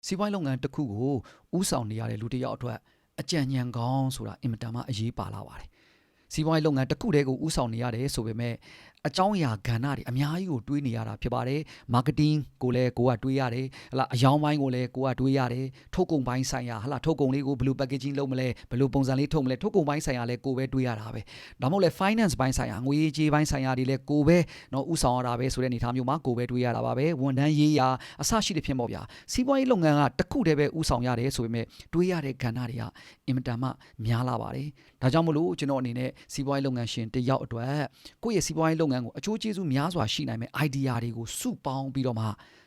စီးပွားရေးလုပ်ငန်းတစ်ခုကိုဥဆောင်နေရတဲ့လူတစ်ယောက်အတွက်အကြံဉာဏ်ကောင်းဆိုတာအင်မတန်မှအရေးပါလာပါတယ်စီးပွားရေးလုပ်ငန်းတစ်ခုတည်းကိုဥဆောင်နေရတယ်ဆိုပေမဲ့အကြောင်းအရာကဏ္ဍတွေအများကြီးကိုတွေးနေရတာဖြစ်ပါတယ်မားကတင်းကိုလည်းကိုကတွေးရတယ်ဟလာအယောင်းပိုင်းကိုလည်းကိုကတွေးရတယ်ထုတ်ကုန်ပိုင်းဆိုင်ရာဟလာထုတ်ကုန်လေးကိုဘယ်လို packaging လုပ်မလဲဘယ်လိုပုံစံလေးထုတ်မလဲထုတ်ကုန်ပိုင်းဆိုင်ရာလည်းကိုပဲတွေးရတာပဲဒါမှမဟုတ်လည်း finance ပိုင်းဆိုင်ရာငွေကြေးပိုင်းဆိုင်ရာတွေလည်းကိုပဲနော်ဥဆောင်ရတာပဲဆိုတဲ့အနေအထားမျိုးမှာကိုပဲတွေးရတာပါပဲဝန်ထမ်းရေးရာအဆရှိတဲ့ဖြစ်ပေါ့ဗျာစီးပွားရေးလုပ်ငန်းကတစ်ခုတည်းပဲဥဆောင်ရတယ်ဆိုပေမဲ့တွေးရတဲ့ကဏ္ဍတွေကအင်မတန်မှများလာပါတယ်ဒါကြောင့်မလို့ကျွန်တော်အနေနဲ့စီးပွားရေးလုပ်ငန်းရှင်တစ်ယောက်အတွက်ကိုယ့်ရဲ့စီးပွားရေးလုပ်ငန်းကိုအကျိုးကျေးဇူးများစွာရှိနိုင်မဲ့ idea တွေကိုစုပေါင်းပြီးတော့မှ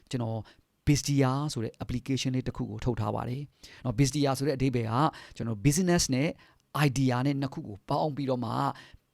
ကျွန်တော် Bizdia ဆိုတဲ့ application လေးတစ်ခုကိုထုတ်ထားပါတယ်။နော် Bizdia ဆိုတဲ့အဓိပ္ပာယ်ကကျွန်တော် business နဲ့ idea နဲ့နှစ်ခုကိုပေါင်းပြီးတော့မှ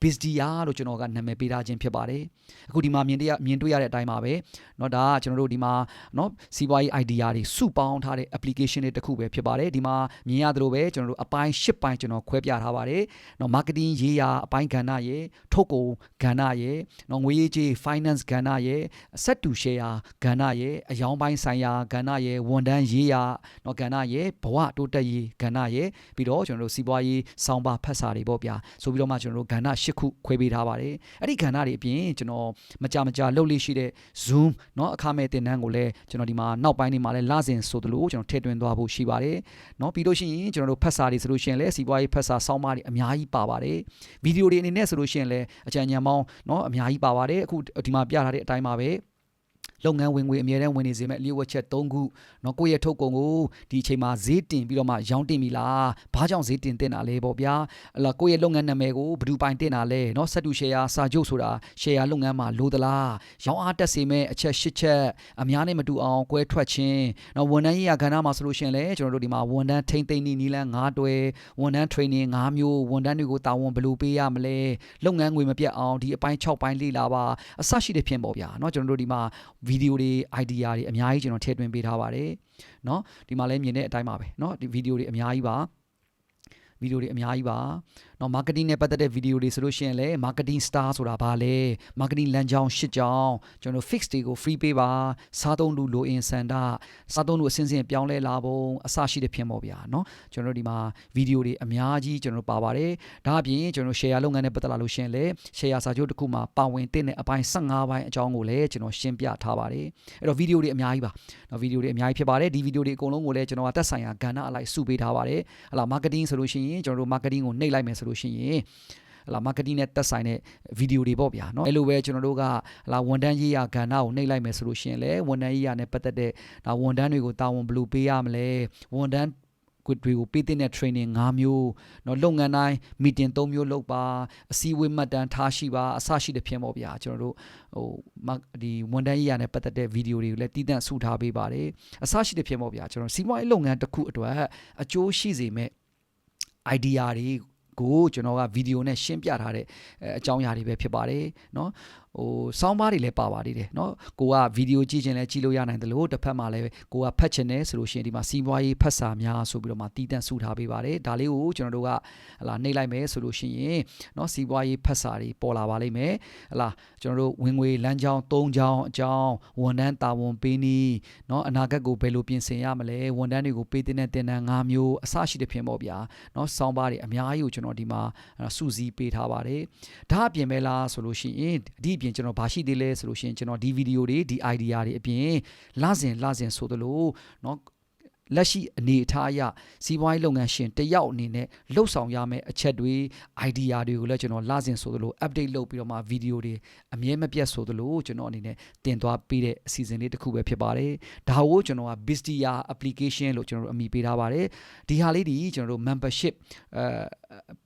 Bizdia လို့ကျွန်တော်ကနာမည်ပေးထားခြင်းဖြစ်ပါတယ်အခုဒီမှာမြင်တွေ့ရတဲ့အတိုင်းပါပဲเนาะဒါကကျွန်တော်တို့ဒီမှာเนาะစီးပွားရေး idea တွေစုပေါင်းထားတဲ့ application တွေတစ်ခုပဲဖြစ်ပါတယ်ဒီမှာမြင်ရသလိုပဲကျွန်တော်တို့အပိုင်း10ပိုင်းကျွန်တော်ခွဲပြထားပါတယ်เนาะ marketing ရေးရာအပိုင်းကဏ္ဍရယ်ထုတ်ကုန်ကဏ္ဍရယ်เนาะငွေရေးကြေး finance ကဏ္ဍရယ်set to share ကဏ္ဍရယ်အယောင်းပိုင်းဆိုင်ရာကဏ္ဍရယ်ဝန်ထမ်းရေးရာเนาะကဏ္ဍရယ်ဘဝတိုးတက်ရေးကဏ္ဍရယ်ပြီးတော့ကျွန်တော်တို့စီးပွားရေးစောင်းပါဖတ်စာတွေပေါ့ဗျာဆိုပြီးတော့မှကျွန်တော်တို့ကဏ္ဍ10ခုခွဲပေးထားပါတယ်အဲ့ဒီကဏ္ဍတွေအပြင်ကျွန်တော်မကြာလှုပ်လေးရှိတဲ့ Zoom เนาะအခမဲ့သင်တန်းကိုလည်းကျွန်တော်ဒီမှာနောက်ပိုင်းတွေမှာလည်းလစဉ်ဆိုသလိုကျွန်တော်ထည့်သွင်းသွားဖို့ရှိပါတယ်เนาะပြီးလို့ရှိရင်ကျွန်တော်တို့ဖတ်စာတွေဆိုလို့ရှိရင်လည်းစီးပွားရေးဖတ်စာစောင်းပါတွေအများကြီးပါပါတယ်ဗီဒီယိုတွေအနေနဲ့ဆိုလို့ရှိရင်လည်းအကြံဉာဏ်ပေါင်းเนาะအများကြီးပါပါတယ်အခုဒီမှာပြထားတဲ့အတိုင်းပါပဲလုပ်ငန်းဝင်ငွေအမြဲတမ်းဝင်နေစေမဲ့လျှို့ဝှက်ချက်3ခုเนาะကိုယ့်ရဲ့ထုတ်ကုန်ကိုဒီအချိန်မှာဈေးတင်ပြီးတော့မှရောင်းတင်ပြီလားဘာကြောင့်ဈေးတင်တာလဲပေါ့ဗျာဟလာကိုယ့်ရဲ့လုပ်ငန်းနာမည်ကိုဘယ်သူပိုင်တင်တာလဲเนาะဆက်တူ share စာချုပ်ဆိုတာ share လုပ်ငန်းမှာလိုသလားရောင်းအားတက်စေမဲ့အချက်8ချက်အများနဲ့မတူအောင်ကွဲထွက်ခြင်းเนาะဝန်ထမ်းရေးရာကဏ္ဍမှာဆိုလို့ရှိရင်လည်းကျွန်တော်တို့ဒီမှာဝန်ထမ်းထိန်းသိမ်းနီးလန်း9တွဲဝန်ထမ်း training 5မျိုးဝန်ထမ်းတွေကိုတာဝန်ဘယ်လိုပေးရမလဲလုပ်ငန်းငွေမပြတ်အောင်ဒီအပိုင်း6ပိုင်းလေ့လာပါအဆရှိတဲ့ဖြစ်ပေါ့ဗျာเนาะကျွန်တော်တို့ဒီမှာဗီဒီယိုတွေ idea တွေအများကြီးကျွန်တော်ထည့်သွင်းပေးထားပါတယ်เนาะဒီမှာလည်းမြင်တဲ့အတိုင်းပါပဲเนาะဒီဗီဒီယိုတွေအများကြီးပါဗီဒီယိုတွေအများကြီးပါเนาะ marketing နဲ့ပတ်သက်တဲ့ဗီဒီယိုတွေဆိုလို့ရှိရင်လည်း marketing star ဆိုတာဘာလဲ marketing လမ်းကြောင်း၈ကြောင်းကျွန်တော် fix တွေကို free ပေးပါစားသုံးလူလိုအင်ဆန္ဒစားသုံးလူအစဉ်စဉ်ပြောင်းလဲလာပုံအစရှိတဲ့ဖြစ်ပေါ့ဗျာเนาะကျွန်တော်ဒီမှာဗီဒီယိုတွေအများကြီးကျွန်တော်ပါပါတယ်ဒါအပြင်ကျွန်တော် share လုပ်ငန်းနဲ့ပတ်သက်လာလို့ရှိရင်လည်း share စာချုပ်တစ်ခုမှာပါဝင်တဲ့အပိုင်း15ပိုင်းအကြောင်းကိုလည်းကျွန်တော်ရှင်းပြထားပါတယ်အဲ့တော့ဗီဒီယိုတွေအများကြီးပါเนาะဗီဒီယိုတွေအများကြီးဖြစ်ပါတယ်ဒီဗီဒီယိုတွေအကုန်လုံးကိုလည်းကျွန်တော်ကသက်ဆိုင်ရာကဏ္ဍအလိုက်စုပေးထားပါတယ်ဟလာ marketing ဆိုလို့ရှိရင်ကျွန်တော်တို့ marketing ကိုနှိပ်လိုက်မယ်ဆိုလို့ရှိရင်ဟလာ marketing နဲ့သက်ဆိုင်တဲ့ဗီဒီယိုတွေပေါ့ဗျာเนาะအဲ့လိုပဲကျွန်တော်တို့ကဟလာဝန်ထမ်းရေးရာကဏ္ဍကိုနှိပ်လိုက်မယ်ဆိုလို့ရှိရင်လည်းဝန်ထမ်းရေးရာနဲ့ပတ်သက်တဲ့ဒါဝန်ထမ်းတွေကိုတာဝန်ဘယ်လိုပေးရမလဲဝန်ထမ်းတွေကိုပေးတဲ့ training 5မျိုးเนาะလုပ်ငန်းတိုင်း meeting 3မျိုးလုပ်ပါအစည်းအဝေးမှတ်တမ်းထားရှိပါအဆရှိတဲ့ဖြစ်ပေါ့ဗျာကျွန်တော်တို့ဒီဝန်ထမ်းရေးရာနဲ့ပတ်သက်တဲ့ဗီဒီယိုတွေကိုလည်းတည်တံ့စုထားပေးပါတယ်အဆရှိတဲ့ဖြစ်ပေါ့ဗျာကျွန်တော်စီးပွားရေးလုပ်ငန်းတစ်ခုအတွက်အကျိုးရှိစေမဲ့ idea တွေကိုကျွန်တော်ကဗီဒီယိုနဲ့ရှင်းပြထားတဲ့အကြောင်းအရာတွေပဲဖြစ်ပါတယ်เนาะစောင်းပါးတွေလည်းပါပါသေးတယ်เนาะကိုကဗီဒီယိုကြည့်ခြင်းလည်းကြည့်လို့ရနိုင်တယ်လို့တစ်ဖက်မှာလည်းကိုကဖတ်ချင်တယ်ဆိုလို့ရှိရင်ဒီမှာစီးပွားရေးဖတ်စာများဆိုပြီးတော့မှတည်တံ့စုထားပေးပါတယ်ဒါလေးကိုကျွန်တော်တို့ကဟလာနှိပ်လိုက်မယ်ဆိုလို့ရှိရင်เนาะစီးပွားရေးဖတ်စာတွေပေါ်လာပါလိမ့်မယ်ဟလာကျွန်တော်တို့ဝင်ငွေလမ်းကြောင်း3ကြောင်းအကြောင်းဝန်ထမ်းတာဝန်ပေးနည်းเนาะအနာဂတ်ကိုဘယ်လိုပြင်ဆင်ရမလဲဝန်ထမ်းတွေကိုပေးတဲ့တင်တန်း5မျိုးအဆရှိတဲ့ဖြစ်ပေါ့ဗျာเนาะစောင်းပါးတွေအများကြီးကိုကျွန်တော်ဒီမှာစုစည်းပေးထားပါတယ်ဒါအပြင်ပဲလားဆိုလို့ရှိရင်ဒီအပြင်ကျွန်တော်ဘာရှိသေးလဲဆိုလို့ရှိရင်ကျွန်တော်ဒီဗီဒီယိုတွေဒီ idea တွေအပြင်လစဉ်ဆိုသလိုเนาะလက်ရှိအနေအထားအရစီးပွားရေးလုပ်ငန်းရှင်တယောက်အနေနဲ့လှုပ်ဆောင်ရမယ့်အချက်တွေ idea တွေကိုလည်းကျွန်တော်လစဉ်ဆိုသလို update လုပ်ပြီးတော့မှဗီဒီယိုတွေအမြဲမပြတ်ဆိုသလိုကျွန်တော်အနေနဲ့တင်သွားပေးတဲ့အစီအစဉ်လေးတစ်ခုပဲဖြစ်ပါတယ်ဒါကိုကျွန်တော်က Bizdia application လို့ကျွန်တော်တို့အမည်ပေးထားပါတယ်ဒီဟာလေးဒီကျွန်တော်တို့ membership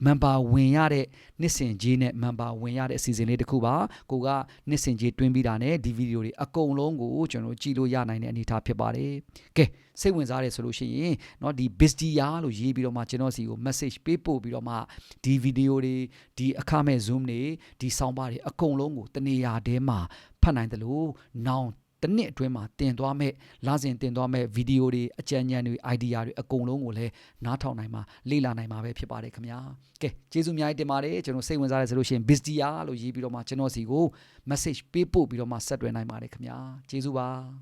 member ဝင်ရတဲ့နှစ်စဉ်ကြေးနဲ့ member ဝင်ရတဲ့အစီအစဉ်လေးတစ်ခုပါကိုကနှစ်စဉ်ကြေးတွင်းပြီးတာနဲ့ဒီဗီဒီယိုတွေအကုန်လုံးကိုကျွန်တော်ကြည့်လို့ရနိုင်တဲ့အနေအထားဖြစ်ပါတယ်ကဲစိတ်ဝင်စားတယ်ဆိုလို့ရှိရင်เนาะဒီ Bizdia လို့ရေးပြီးတော့မှကျွန်တော်စီကို message ပေးပို့ပြီးတော့မှဒီဗီဒီယိုတွေဒီအခမဲ့ Zoom တွေဒီဆောင်းပါးတွေအကုန်လုံးကိုတနေရာတည်းမှာဖတ်နိုင်တယ်လို့နောင်တစ်နှစ်အတွင်းမှာတင်သွားမဲ့လစဉ်တင်သွားမဲ့ဗီဒီယိုတွေအကြံဉာဏ်တွေ idea တွေအကုန်လုံးကိုလည်းနားထောင်နိုင်မှာလေ့လာနိုင်မှာပဲဖြစ်ပါတယ်ခင်ဗျာကဲကျေးဇူးအများကြီးတင်ပါတယ်ကျွန်တော်စိတ်ဝင်စားတယ်ဆိုလို့ရှိရင် Bizdia လို့ရေးပြီးတော့မှကျွန်တော်စီကို message ပေးပို့ပြီးတော့မှဆက်သွယ်နိုင်ပါတယ်ခင်ဗျာကျေးဇူးပါ